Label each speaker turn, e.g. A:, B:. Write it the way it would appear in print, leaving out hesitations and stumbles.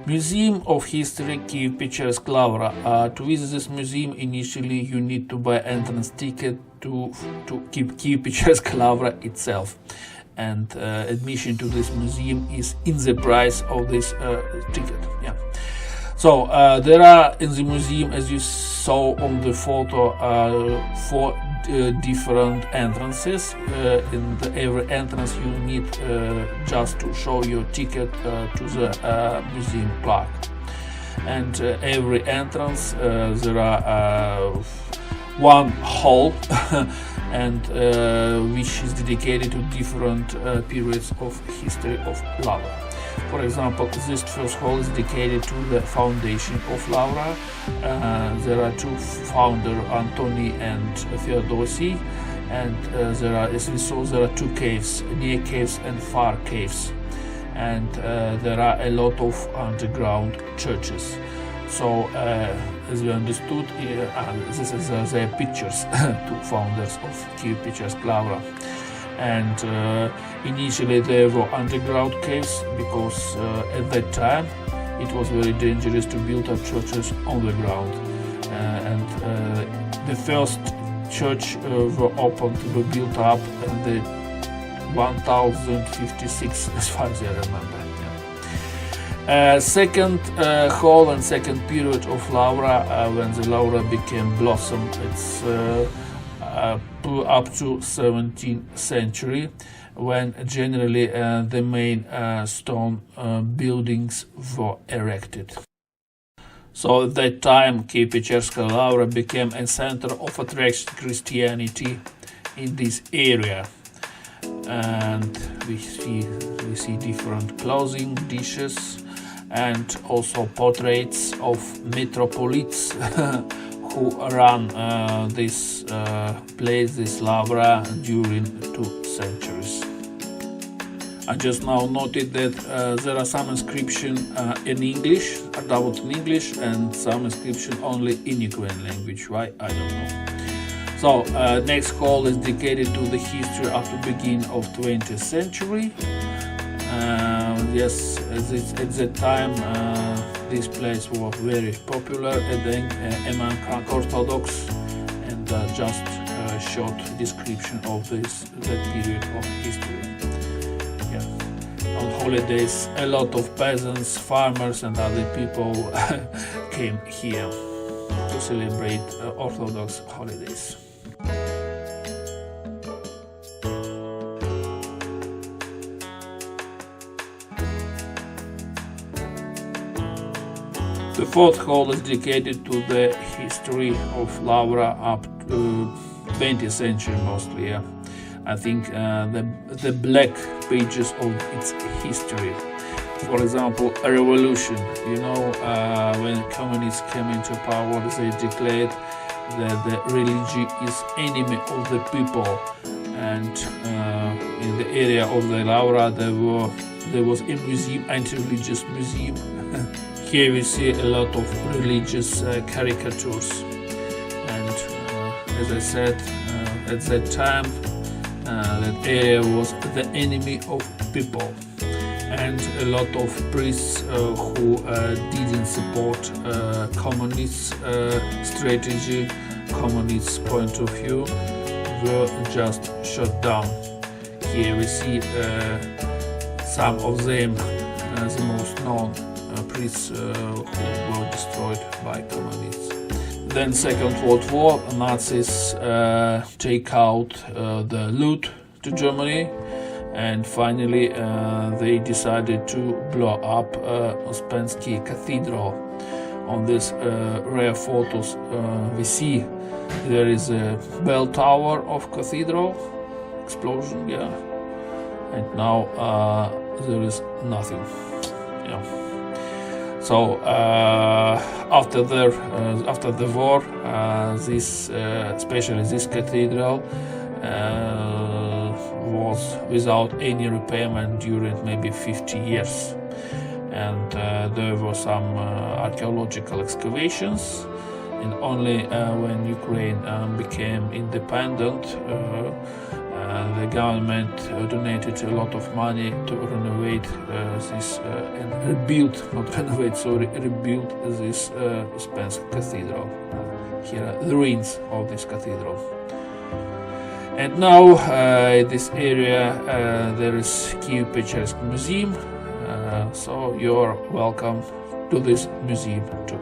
A: Museum of History Kiev-Pechersk Lavra. To visit this museum, initially you need to buy entrance ticket to Kiev-Pechersk Lavra itself, and admission to this museum is in the price of this ticket. Yeah. So there are in the museum, as you saw on the photo, 4 different entrances. In every entrance you need just to show your ticket to the museum clerk, and every entrance there are one hall and which is dedicated to different periods of history of Lavra. For example, this first hall is dedicated to the foundation of Lavra. There are 2 founders, Antoni and Theodosi, and there are, as we saw, there are 2 caves, near caves and far caves, and there are a lot of underground churches. So, as we understood, this is their pictures, 2 founders of Kiev-Pechersk Lavra. And initially there were underground caves because at that time it was very dangerous to build up churches on the ground. The first church were built up in the 1056, as far as I remember. Yeah. Second hall and second period of Lavra, when the Lavra became blossom, it's up to 17th century, when generally the main stone buildings were erected. So at that time Kiev-Pechersk Lavra became a center of attraction Christianity in this area, and we see different clothing dishes and also portraits of metropolits who ran this place, this Lavra, during 2 centuries. I just now noted that there are some inscription in English, doubled in English, and some inscription only in Ukrainian language. Why? I don't know. So next hall is dedicated to the history of the beginning of 20th century. Yes, at that time this place was very popular among Orthodox, and just a short description of that period of history. Yeah. On holidays, a lot of peasants, farmers, and other people came here to celebrate Orthodox holidays. The 4th hall is dedicated to the history of Lavra up to 20th century mostly. Yeah. I think the black pages of its history. For example, a revolution. You know, when communists came into power, they declared that the religion is enemy of the people, and in the area of the Lavra there was a museum, anti-religious museum. Here we see a lot of religious caricatures, and as I said, at that time that area was the enemy of people, and a lot of priests who didn't support communist strategy, communist point of view, were just shut down. Here we see some of them, the most known priests who were destroyed by communists. Then Second World War, Nazis take out the loot to Germany, and finally they decided to blow up Assumption Cathedral. On these rare photos we see there is a bell tower of cathedral explosion, yeah, and now there is nothing. Yeah. So after the war, especially this cathedral was without any repairment during maybe 50 years, and there were some archaeological excavations, and only when Ukraine became independent The government donated a lot of money to renovate this and rebuild, not renovate, sorry, rebuild this Pechersk Cathedral. Here are the ruins of this cathedral. And now in this area there is Kiev-Pechersk Museum, so you're welcome to this museum too.